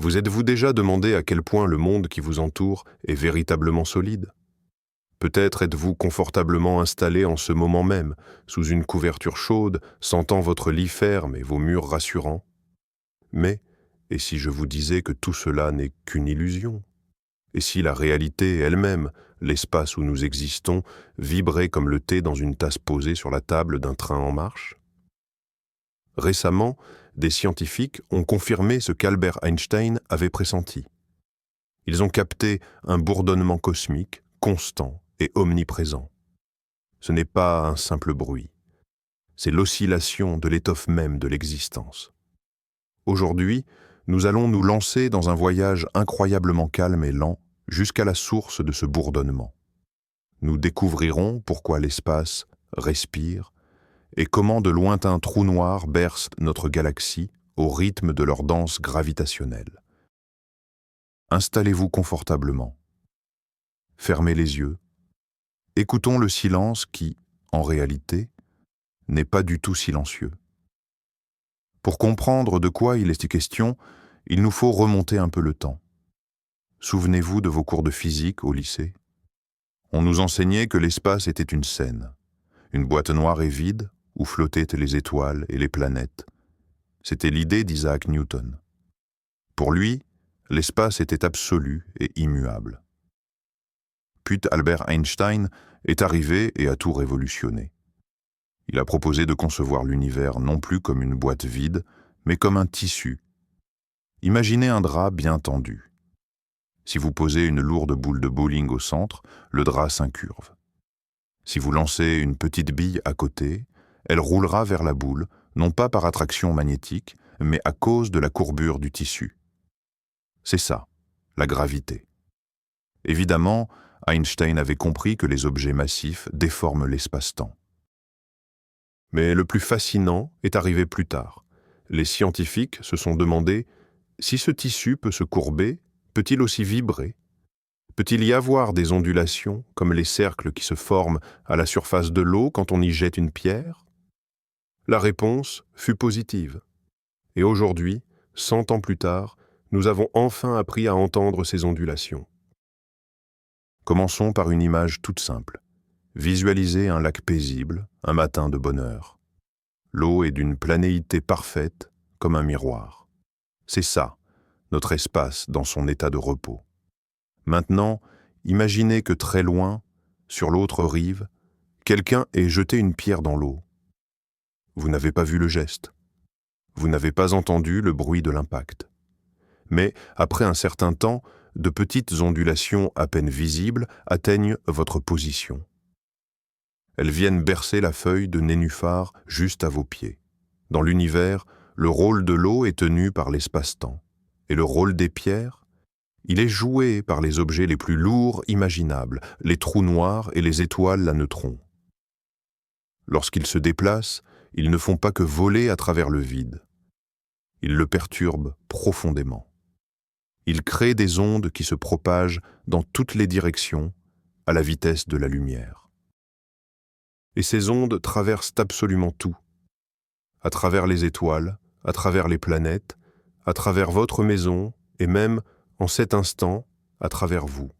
Vous êtes-vous déjà demandé à quel point le monde qui vous entoure est véritablement solide? Peut-être êtes-vous confortablement installé en ce moment même, sous une couverture chaude, sentant votre lit ferme et vos murs rassurants. Mais, et si je vous disais que tout cela n'est qu'une illusion? Et si la réalité elle-même, l'espace où nous existons, vibrait comme le thé dans une tasse posée sur la table d'un train en marche? Récemment, des scientifiques ont confirmé ce qu'Albert Einstein avait pressenti. Ils ont capté un bourdonnement cosmique, constant et omniprésent. Ce n'est pas un simple bruit, c'est l'oscillation de l'étoffe même de l'existence. Aujourd'hui, nous allons nous lancer dans un voyage incroyablement calme et lent jusqu'à la source de ce bourdonnement. Nous découvrirons pourquoi l'espace respire et comment de lointains trous noirs bercent notre galaxie au rythme de leur danse gravitationnelle. Installez-vous confortablement. Fermez les yeux. Écoutons le silence qui, en réalité, n'est pas du tout silencieux. Pour comprendre de quoi il est question, il nous faut remonter un peu le temps. Souvenez-vous de vos cours de physique au lycée. On nous enseignait que l'espace était une scène, une boîte noire et vide où flottaient les étoiles et les planètes. C'était l'idée d'Isaac Newton. Pour lui, l'espace était absolu et immuable. Puis Albert Einstein est arrivé et a tout révolutionné. Il a proposé de concevoir l'univers non plus comme une boîte vide, mais comme un tissu. Imaginez un drap bien tendu. Si vous posez une lourde boule de bowling au centre, le drap s'incurve. Si vous lancez une petite bille à côté, elle roulera vers la boule, non pas par attraction magnétique, mais à cause de la courbure du tissu. C'est ça, la gravité. Évidemment, Einstein avait compris que les objets massifs déforment l'espace-temps. Mais le plus fascinant est arrivé plus tard. Les scientifiques se sont demandé si ce tissu peut se courber, peut-il aussi vibrer? Peut-il y avoir des ondulations, comme les cercles qui se forment à la surface de l'eau quand on y jette une pierre? La réponse fut positive. Et aujourd'hui, 100 ans plus tard, nous avons enfin appris à entendre ces ondulations. Commençons par une image toute simple. Visualisez un lac paisible, un matin de bonheur. L'eau est d'une planéité parfaite, comme un miroir. C'est ça, notre espace dans son état de repos. Maintenant, imaginez que très loin, sur l'autre rive, quelqu'un ait jeté une pierre dans l'eau. Vous n'avez pas vu le geste. Vous n'avez pas entendu le bruit de l'impact. Mais, après un certain temps, de petites ondulations à peine visibles atteignent votre position. Elles viennent bercer la feuille de nénuphar juste à vos pieds. Dans l'univers, le rôle de l'eau est tenu par l'espace-temps. Et le rôle des pierres? Il est joué par les objets les plus lourds imaginables, les trous noirs et les étoiles à neutrons. Lorsqu'ils se déplacent, ils ne font pas que voler à travers le vide. Ils le perturbent profondément. Ils créent des ondes qui se propagent dans toutes les directions à la vitesse de la lumière. Et ces ondes traversent absolument tout, à travers les étoiles, à travers les planètes, à travers votre maison et même, en cet instant, à travers vous.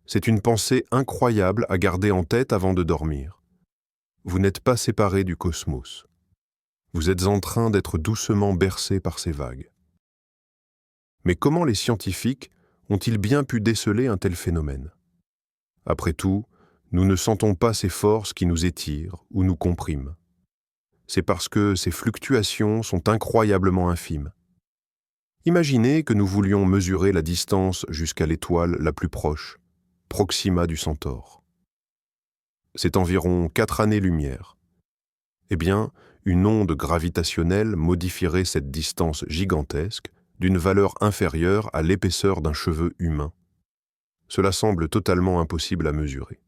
C'est une pensée incroyable à garder en tête avant de dormir. Vous n'êtes pas séparés du cosmos. Vous êtes en train d'être doucement bercés par ces vagues. Mais comment les scientifiques ont-ils bien pu déceler un tel phénomène? Après tout, nous ne sentons pas ces forces qui nous étirent ou nous compriment. C'est parce que ces fluctuations sont incroyablement infimes. Imaginez que nous voulions mesurer la distance jusqu'à l'étoile la plus proche, Proxima du Centaure. C'est environ 4 années-lumière. Eh bien, une onde gravitationnelle modifierait cette distance gigantesque d'une valeur inférieure à l'épaisseur d'un cheveu humain. Cela semble totalement impossible à mesurer.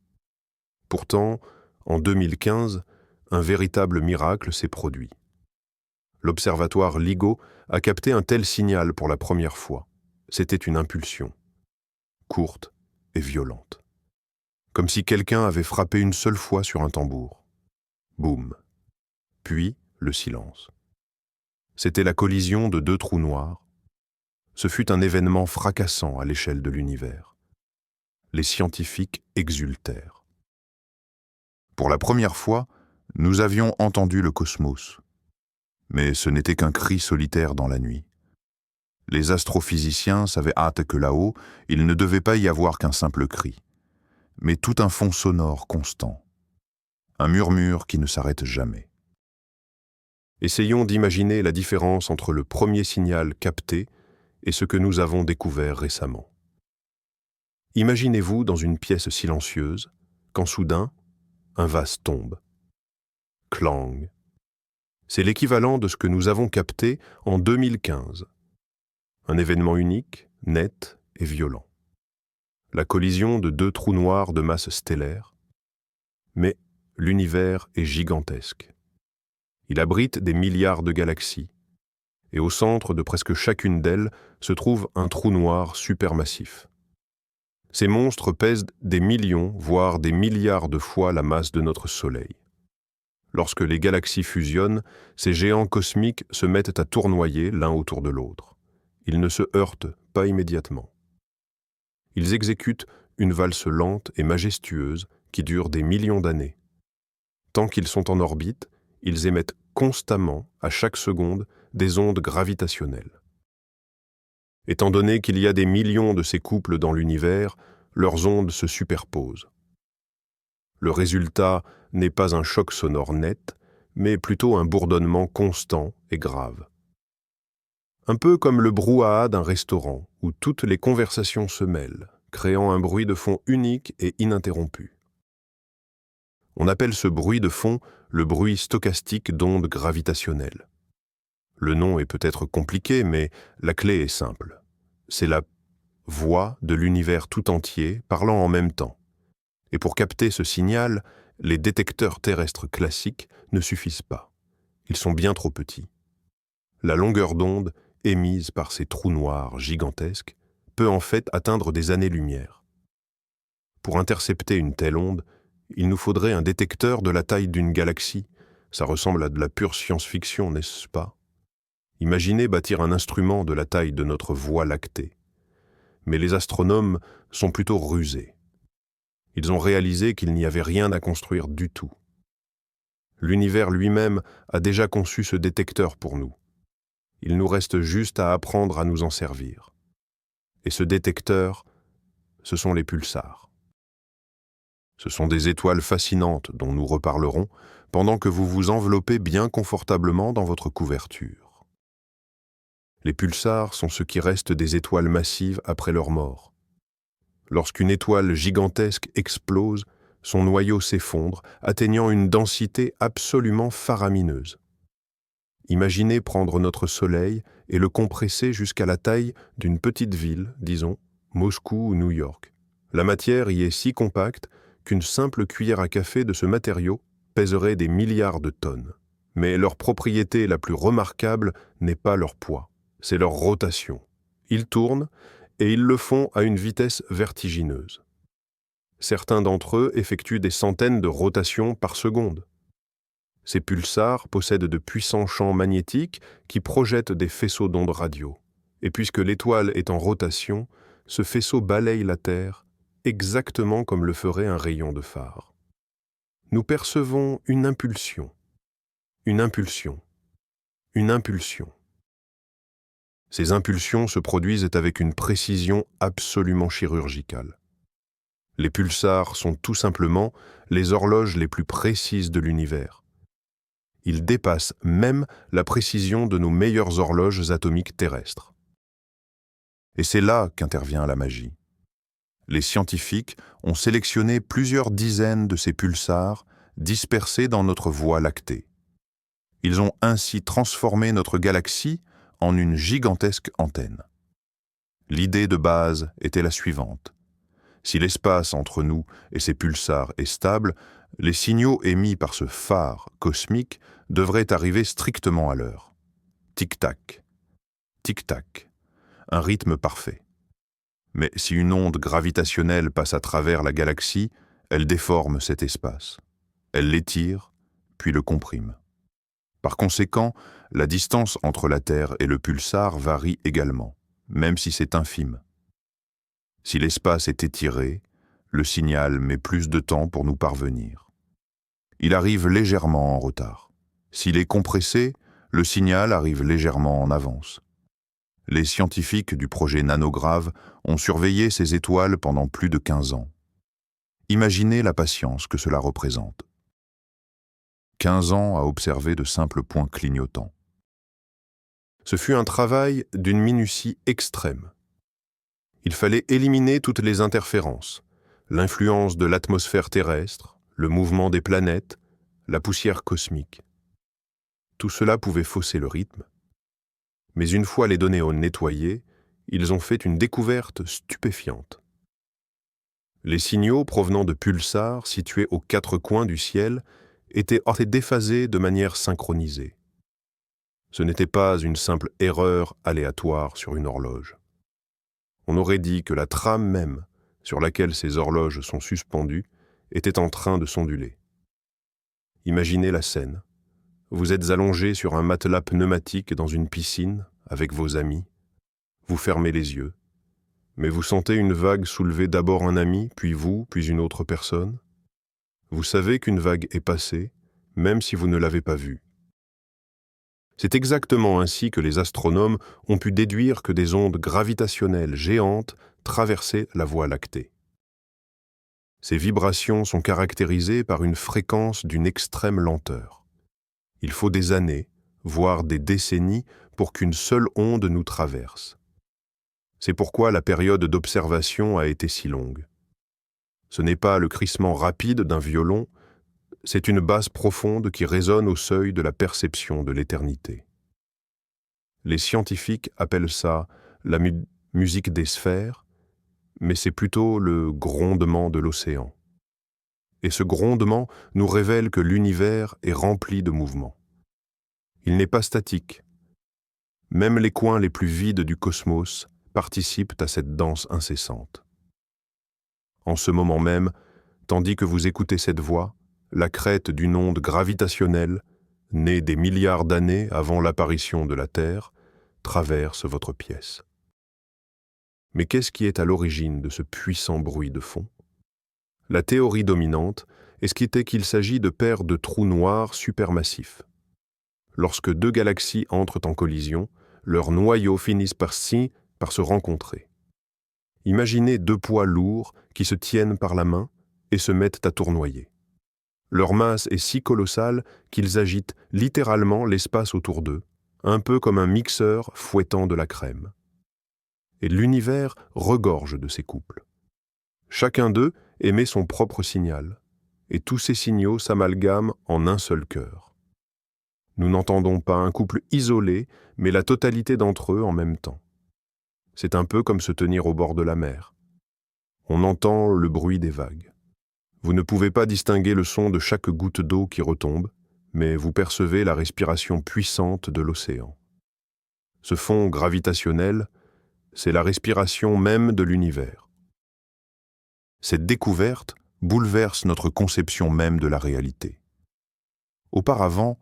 Pourtant, en 2015, un véritable miracle s'est produit. L'observatoire LIGO a capté un tel signal pour la première fois. C'était une impulsion, courte et violente. Comme si quelqu'un avait frappé une seule fois sur un tambour. Boum. Puis, le silence. C'était la collision de 2 trous noirs. Ce fut un événement fracassant à l'échelle de l'univers. Les scientifiques exultèrent. Pour la première fois, nous avions entendu le cosmos. Mais ce n'était qu'un cri solitaire dans la nuit. Les astrophysiciens savaient hâte que là-haut, il ne devait pas y avoir qu'un simple cri, mais tout un fond sonore constant, un murmure qui ne s'arrête jamais. Essayons d'imaginer la différence entre le premier signal capté et ce que nous avons découvert récemment. Imaginez-vous dans une pièce silencieuse, quand soudain, un vase tombe. Clang. C'est l'équivalent de ce que nous avons capté en 2015. Un événement unique, net et violent. La collision de deux trous noirs de masse stellaire. Mais l'univers est gigantesque. Il abrite des milliards de galaxies. Et au centre de presque chacune d'elles se trouve un trou noir supermassif. Ces monstres pèsent des millions, voire des milliards de fois la masse de notre Soleil. Lorsque les galaxies fusionnent, ces géants cosmiques se mettent à tournoyer l'un autour de l'autre. Ils ne se heurtent pas immédiatement. Ils exécutent une valse lente et majestueuse qui dure des millions d'années. Tant qu'ils sont en orbite, ils émettent constamment, à chaque seconde, des ondes gravitationnelles. Étant donné qu'il y a des millions de ces couples dans l'univers, leurs ondes se superposent. Le résultat n'est pas un choc sonore net, mais plutôt un bourdonnement constant et grave. Un peu comme le brouhaha d'un restaurant où toutes les conversations se mêlent, créant un bruit de fond unique et ininterrompu. On appelle ce bruit de fond le bruit stochastique d'ondes gravitationnelles. Le nom est peut-être compliqué, mais la clé est simple. C'est la voix de l'univers tout entier parlant en même temps. Et pour capter ce signal, les détecteurs terrestres classiques ne suffisent pas. Ils sont bien trop petits. La longueur d'onde émise par ces trous noirs gigantesques peut en fait atteindre des années-lumière. Pour intercepter une telle onde, il nous faudrait un détecteur de la taille d'une galaxie. Ça ressemble à de la pure science-fiction, n'est-ce pas? Imaginez bâtir un instrument de la taille de notre Voie lactée. Mais les astronomes sont plutôt rusés. Ils ont réalisé qu'il n'y avait rien à construire du tout. L'univers lui-même a déjà conçu ce détecteur pour nous. Il nous reste juste à apprendre à nous en servir. Et ce détecteur, ce sont les pulsars. Ce sont des étoiles fascinantes dont nous reparlerons pendant que vous vous enveloppez bien confortablement dans votre couverture. Les pulsars sont ce qui reste des étoiles massives après leur mort. Lorsqu'une étoile gigantesque explose, son noyau s'effondre, atteignant une densité absolument faramineuse. Imaginez prendre notre Soleil et le compresser jusqu'à la taille d'une petite ville, disons, Moscou ou New York. La matière y est si compacte qu'une simple cuillère à café de ce matériau pèserait des milliards de tonnes. Mais leur propriété la plus remarquable n'est pas leur poids, c'est leur rotation. Ils tournent et ils le font à une vitesse vertigineuse. Certains d'entre eux effectuent des centaines de rotations par seconde. Ces pulsars possèdent de puissants champs magnétiques qui projettent des faisceaux d'ondes radio. Et puisque l'étoile est en rotation, ce faisceau balaye la Terre exactement comme le ferait un rayon de phare. Nous percevons une impulsion, une impulsion, une impulsion. Ces impulsions se produisent avec une précision absolument chirurgicale. Les pulsars sont tout simplement les horloges les plus précises de l'univers. Ils dépassent même la précision de nos meilleures horloges atomiques terrestres. Et c'est là qu'intervient la magie. Les scientifiques ont sélectionné plusieurs dizaines de ces pulsars dispersés dans notre Voie lactée. Ils ont ainsi transformé notre galaxie en une gigantesque antenne. L'idée de base était la suivante. Si l'espace entre nous et ces pulsars est stable, les signaux émis par ce phare cosmique devraient arriver strictement à l'heure. Tic-tac, tic-tac, un rythme parfait. Mais si une onde gravitationnelle passe à travers la galaxie, elle déforme cet espace. Elle l'étire, puis le comprime. Par conséquent, la distance entre la Terre et le pulsar varie également. même si c'est infime. Si l'espace est étiré, le signal met plus de temps pour nous parvenir. Il arrive légèrement en retard. S'il est compressé, le signal arrive légèrement en avance. Les scientifiques du projet Nanograve ont surveillé ces étoiles pendant plus de 15 ans. Imaginez la patience que cela représente. 15 ans à observer de simples points clignotants. Ce fut un travail d'une minutie extrême. Il fallait éliminer toutes les interférences, l'influence de l'atmosphère terrestre, le mouvement des planètes, la poussière cosmique. Tout cela pouvait fausser le rythme. Mais une fois les données nettoyées, ils ont fait une découverte stupéfiante. Les signaux provenant de pulsars situés aux 4 coins du ciel étaient déphasés de manière synchronisée. Ce n'était pas une simple erreur aléatoire sur une horloge. On aurait dit que la trame même sur laquelle ces horloges sont suspendues était en train de s'onduler. Imaginez la scène. Vous êtes allongé sur un matelas pneumatique dans une piscine avec vos amis. Vous fermez les yeux. Mais vous sentez une vague soulever d'abord un ami, puis vous, puis une autre personne. Vous savez qu'une vague est passée, même si vous ne l'avez pas vue. C'est exactement ainsi que les astronomes ont pu déduire que des ondes gravitationnelles géantes traversaient la Voie lactée. Ces vibrations sont caractérisées par une fréquence d'une extrême lenteur. Il faut des années, voire des décennies, pour qu'une seule onde nous traverse. C'est pourquoi la période d'observation a été si longue. Ce n'est pas le crissement rapide d'un violon, c'est une basse profonde qui résonne au seuil de la perception de l'éternité. Les scientifiques appellent ça la musique des sphères, mais c'est plutôt le grondement de l'océan. Et ce grondement nous révèle que l'univers est rempli de mouvements. Il n'est pas statique. Même les coins les plus vides du cosmos participent à cette danse incessante. En ce moment même, tandis que vous écoutez cette voix, la crête d'une onde gravitationnelle, née des milliards d'années avant l'apparition de la Terre, traverse votre pièce. Mais qu'est-ce qui est à l'origine de ce puissant bruit de fond? La théorie dominante est qu'il s'agit de paires de trous noirs supermassifs. Lorsque 2 galaxies entrent en collision, leurs noyaux finissent par se rencontrer. Imaginez 2 poids lourds qui se tiennent par la main et se mettent à tournoyer. Leur masse est si colossale qu'ils agitent littéralement l'espace autour d'eux, un peu comme un mixeur fouettant de la crème. Et l'univers regorge de ces couples. Chacun d'eux émet son propre signal, et tous ces signaux s'amalgament en un seul cœur. Nous n'entendons pas un couple isolé, mais la totalité d'entre eux en même temps. C'est un peu comme se tenir au bord de la mer. On entend le bruit des vagues. Vous ne pouvez pas distinguer le son de chaque goutte d'eau qui retombe, mais vous percevez la respiration puissante de l'océan. Ce fond gravitationnel, c'est la respiration même de l'univers. Cette découverte bouleverse notre conception même de la réalité. Auparavant,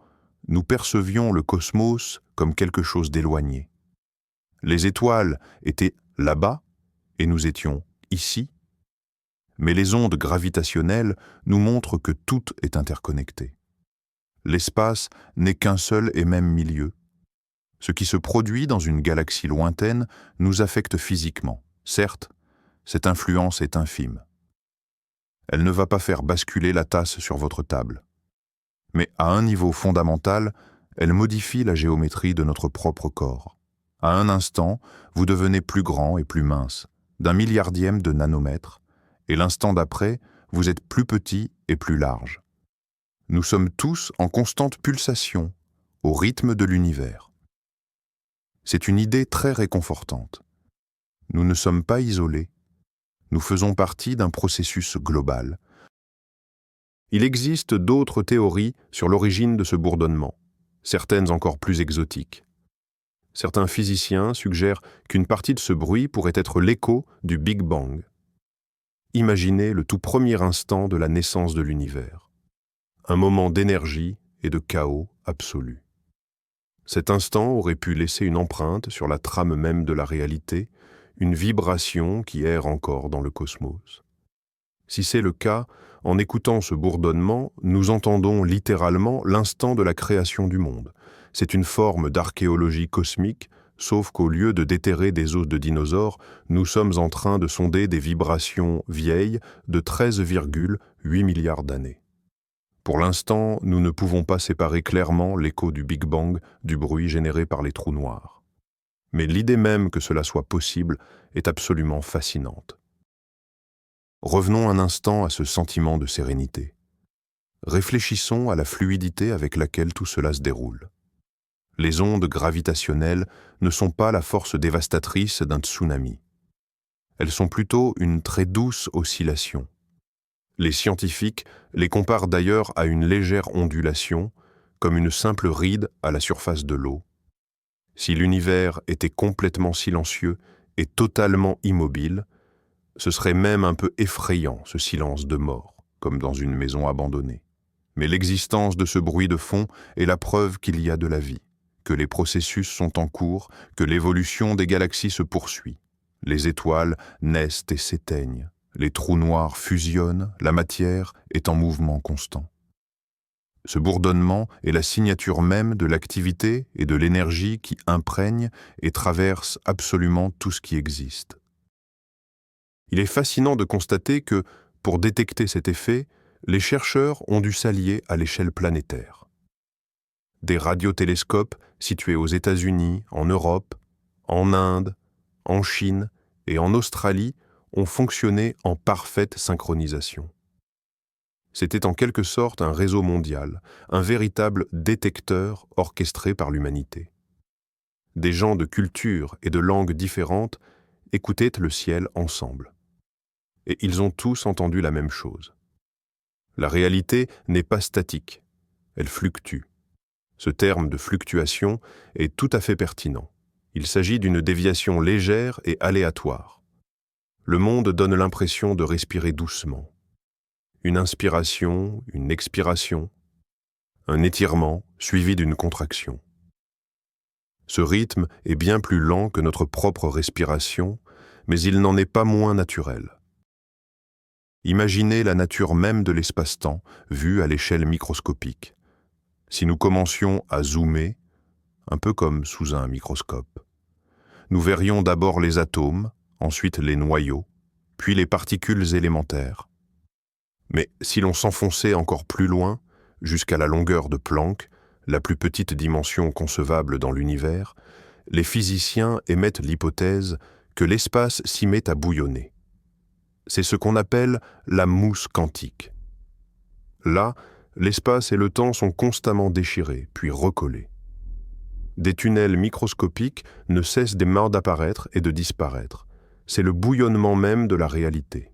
nous percevions le cosmos comme quelque chose d'éloigné. Les étoiles étaient là-bas et nous étions ici. Mais les ondes gravitationnelles nous montrent que tout est interconnecté. L'espace n'est qu'un seul et même milieu. Ce qui se produit dans une galaxie lointaine nous affecte physiquement. Certes, cette influence est infime. Elle ne va pas faire basculer la tasse sur votre table. Mais à un niveau fondamental, elle modifie la géométrie de notre propre corps. À un instant, vous devenez plus grand et plus mince, d'un milliardième de nanomètre, et l'instant d'après, vous êtes plus petit et plus large. Nous sommes tous en constante pulsation, au rythme de l'univers. C'est une idée très réconfortante. Nous ne sommes pas isolés. Nous faisons partie d'un processus global. Il existe d'autres théories sur l'origine de ce bourdonnement, certaines encore plus exotiques. Certains physiciens suggèrent qu'une partie de ce bruit pourrait être l'écho du Big Bang. Imaginez le tout premier instant de la naissance de l'univers. Un moment d'énergie et de chaos absolu. Cet instant aurait pu laisser une empreinte sur la trame même de la réalité, une vibration qui erre encore dans le cosmos. Si c'est le cas, en écoutant ce bourdonnement, nous entendons littéralement l'instant de la création du monde. C'est une forme d'archéologie cosmique, sauf qu'au lieu de déterrer des os de dinosaures, nous sommes en train de sonder des vibrations vieilles de 13,8 milliards d'années. Pour l'instant, nous ne pouvons pas séparer clairement l'écho du Big Bang du bruit généré par les trous noirs. Mais l'idée même que cela soit possible est absolument fascinante. Revenons un instant à ce sentiment de sérénité. Réfléchissons à la fluidité avec laquelle tout cela se déroule. Les ondes gravitationnelles ne sont pas la force dévastatrice d'un tsunami. Elles sont plutôt une très douce oscillation. Les scientifiques les comparent d'ailleurs à une légère ondulation, comme une simple ride à la surface de l'eau. Si l'univers était complètement silencieux et totalement immobile, ce serait même un peu effrayant, ce silence de mort, comme dans une maison abandonnée. Mais l'existence de ce bruit de fond est la preuve qu'il y a de la vie, que les processus sont en cours, que l'évolution des galaxies se poursuit. Les étoiles naissent et s'éteignent, les trous noirs fusionnent, la matière est en mouvement constant. Ce bourdonnement est la signature même de l'activité et de l'énergie qui imprègne et traverse absolument tout ce qui existe. Il est fascinant de constater que, pour détecter cet effet, les chercheurs ont dû s'allier à l'échelle planétaire. Des radiotélescopes situés aux États-Unis, en Europe, en Inde, en Chine et en Australie ont fonctionné en parfaite synchronisation. C'était en quelque sorte un réseau mondial, un véritable détecteur orchestré par l'humanité. Des gens de cultures et de langues différentes écoutaient le ciel ensemble. Et ils ont tous entendu la même chose. La réalité n'est pas statique, elle fluctue. Ce terme de fluctuation est tout à fait pertinent. Il s'agit d'une déviation légère et aléatoire. Le monde donne l'impression de respirer doucement. Une inspiration, une expiration, un étirement suivi d'une contraction. Ce rythme est bien plus lent que notre propre respiration, mais il n'en est pas moins naturel. Imaginez la nature même de l'espace-temps, vue à l'échelle microscopique. Si nous commencions à zoomer, un peu comme sous un microscope, nous verrions d'abord les atomes, ensuite les noyaux, puis les particules élémentaires. Mais si l'on s'enfonçait encore plus loin, jusqu'à la longueur de Planck, la plus petite dimension concevable dans l'univers, les physiciens émettent l'hypothèse que l'espace s'y met à bouillonner. C'est ce qu'on appelle la mousse quantique. Là, l'espace et le temps sont constamment déchirés, puis recollés. Des tunnels microscopiques ne cessent d'apparaître et de disparaître. C'est le bouillonnement même de la réalité.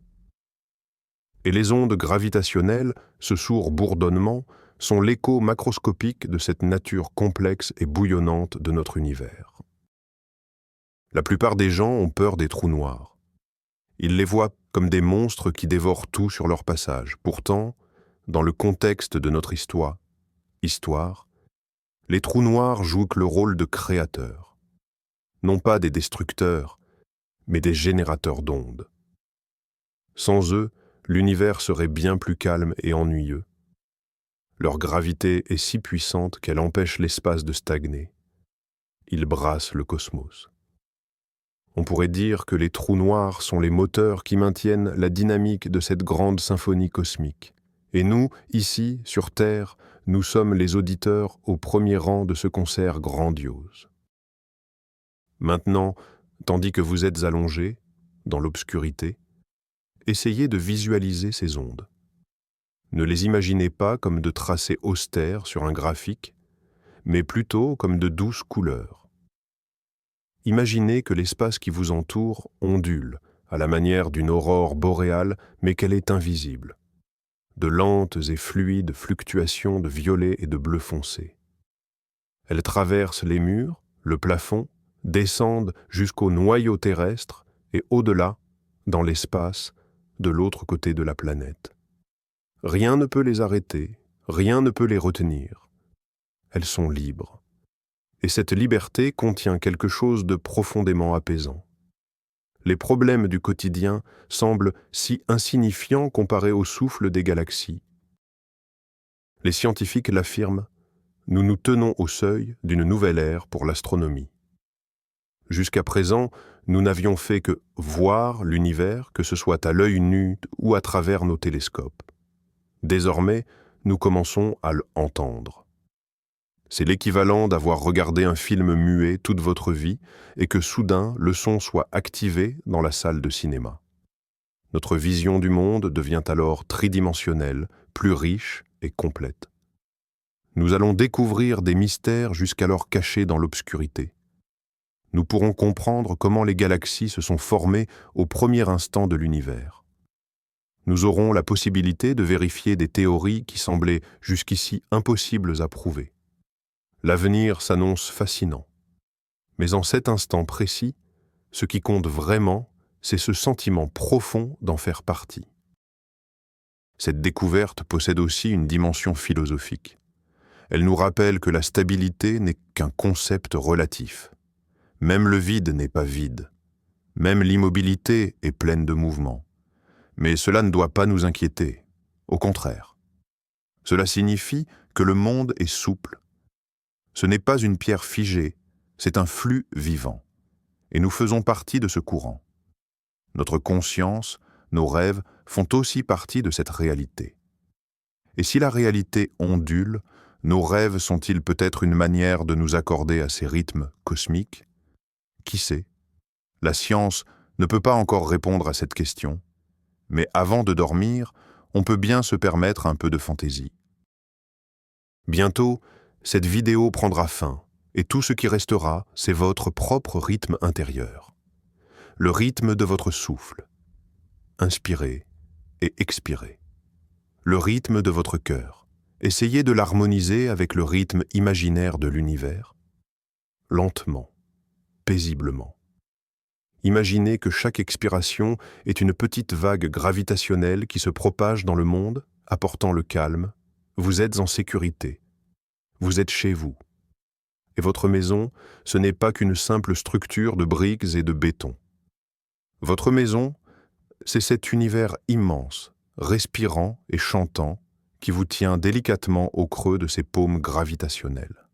Et les ondes gravitationnelles, ce sourd bourdonnement, sont l'écho macroscopique de cette nature complexe et bouillonnante de notre univers. La plupart des gens ont peur des trous noirs. Ils les voient comme des monstres qui dévorent tout sur leur passage. Pourtant, dans le contexte de notre histoire, les trous noirs jouent le rôle de créateurs. Non pas des destructeurs, mais des générateurs d'ondes. Sans eux, l'univers serait bien plus calme et ennuyeux. Leur gravité est si puissante qu'elle empêche l'espace de stagner. Ils brassent le cosmos. On pourrait dire que les trous noirs sont les moteurs qui maintiennent la dynamique de cette grande symphonie cosmique. Et nous, ici, sur Terre, nous sommes les auditeurs au premier rang de ce concert grandiose. Maintenant, tandis que vous êtes allongés, dans l'obscurité, essayez de visualiser ces ondes. Ne les imaginez pas comme de tracés austères sur un graphique, mais plutôt comme de douces couleurs. Imaginez que l'espace qui vous entoure ondule, à la manière d'une aurore boréale, mais qu'elle est invisible. De lentes et fluides fluctuations de violet et de bleu foncé. Elles traversent les murs, le plafond, descendent jusqu'au noyau terrestre et au-delà, dans l'espace, de l'autre côté de la planète. Rien ne peut les arrêter, rien ne peut les retenir. Elles sont libres. Et cette liberté contient quelque chose de profondément apaisant. Les problèmes du quotidien semblent si insignifiants comparés au souffle des galaxies. Les scientifiques l'affirment, nous nous tenons au seuil d'une nouvelle ère pour l'astronomie. Jusqu'à présent, nous n'avions fait que voir l'univers, que ce soit à l'œil nu ou à travers nos télescopes. Désormais, nous commençons à l'entendre. C'est l'équivalent d'avoir regardé un film muet toute votre vie et que soudain le son soit activé dans la salle de cinéma. Notre vision du monde devient alors tridimensionnelle, plus riche et complète. Nous allons découvrir des mystères jusqu'alors cachés dans l'obscurité. Nous pourrons comprendre comment les galaxies se sont formées au premier instant de l'univers. Nous aurons la possibilité de vérifier des théories qui semblaient jusqu'ici impossibles à prouver. L'avenir s'annonce fascinant. Mais en cet instant précis, ce qui compte vraiment, c'est ce sentiment profond d'en faire partie. Cette découverte possède aussi une dimension philosophique. Elle nous rappelle que la stabilité n'est qu'un concept relatif. Même le vide n'est pas vide. Même l'immobilité est pleine de mouvements. Mais cela ne doit pas nous inquiéter. Au contraire. Cela signifie que le monde est souple. Ce n'est pas une pierre figée, c'est un flux vivant. Et nous faisons partie de ce courant. Notre conscience, nos rêves font aussi partie de cette réalité. Et si la réalité ondule, nos rêves sont-ils peut-être une manière de nous accorder à ces rythmes cosmiques ? Qui sait ? La science ne peut pas encore répondre à cette question, mais avant de dormir, on peut bien se permettre un peu de fantaisie. Bientôt, cette vidéo prendra fin, et tout ce qui restera, c'est votre propre rythme intérieur. Le rythme de votre souffle. Inspirez et expirez. Le rythme de votre cœur. Essayez de l'harmoniser avec le rythme imaginaire de l'univers. Lentement, paisiblement. Imaginez que chaque expiration est une petite vague gravitationnelle qui se propage dans le monde, apportant le calme. Vous êtes en sécurité. Vous êtes chez vous. Et votre maison, ce n'est pas qu'une simple structure de briques et de béton. Votre maison, c'est cet univers immense, respirant et chantant, qui vous tient délicatement au creux de ses paumes gravitationnelles.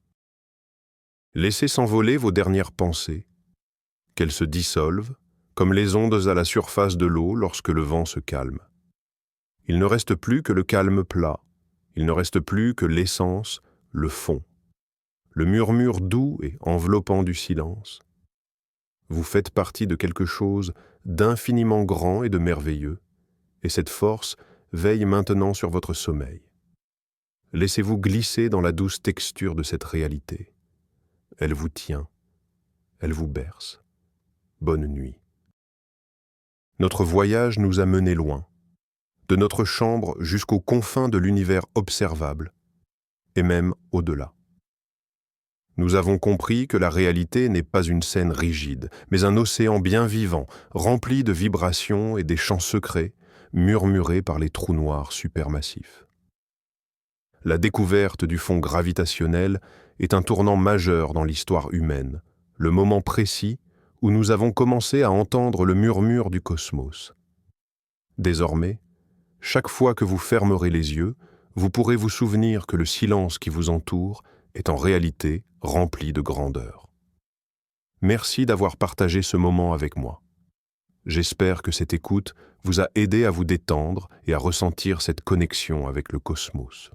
Laissez s'envoler vos dernières pensées, qu'elles se dissolvent, comme les ondes à la surface de l'eau lorsque le vent se calme. Il ne reste plus que le calme plat, il ne reste plus que l'essence, le fond, le murmure doux et enveloppant du silence. Vous faites partie de quelque chose d'infiniment grand et de merveilleux, et cette force veille maintenant sur votre sommeil. Laissez-vous glisser dans la douce texture de cette réalité. Elle vous tient, elle vous berce. Bonne nuit. Notre voyage nous a menés loin, de notre chambre jusqu'aux confins de l'univers observable, et même au-delà. Nous avons compris que la réalité n'est pas une scène rigide, mais un océan bien vivant, rempli de vibrations et des chants secrets, murmurés par les trous noirs supermassifs. La découverte du fond gravitationnel est un tournant majeur dans l'histoire humaine, le moment précis où nous avons commencé à entendre le murmure du cosmos. Désormais, chaque fois que vous fermerez les yeux, vous pourrez vous souvenir que le silence qui vous entoure est en réalité rempli de grandeur. Merci d'avoir partagé ce moment avec moi. J'espère que cette écoute vous a aidé à vous détendre et à ressentir cette connexion avec le cosmos.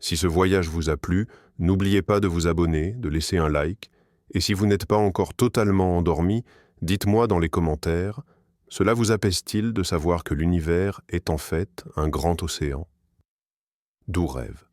Si ce voyage vous a plu, n'oubliez pas de vous abonner, de laisser un like, et si vous n'êtes pas encore totalement endormi, dites-moi dans les commentaires, cela vous apaise-t-il de savoir que l'univers est en fait un grand océan ? Doux rêve.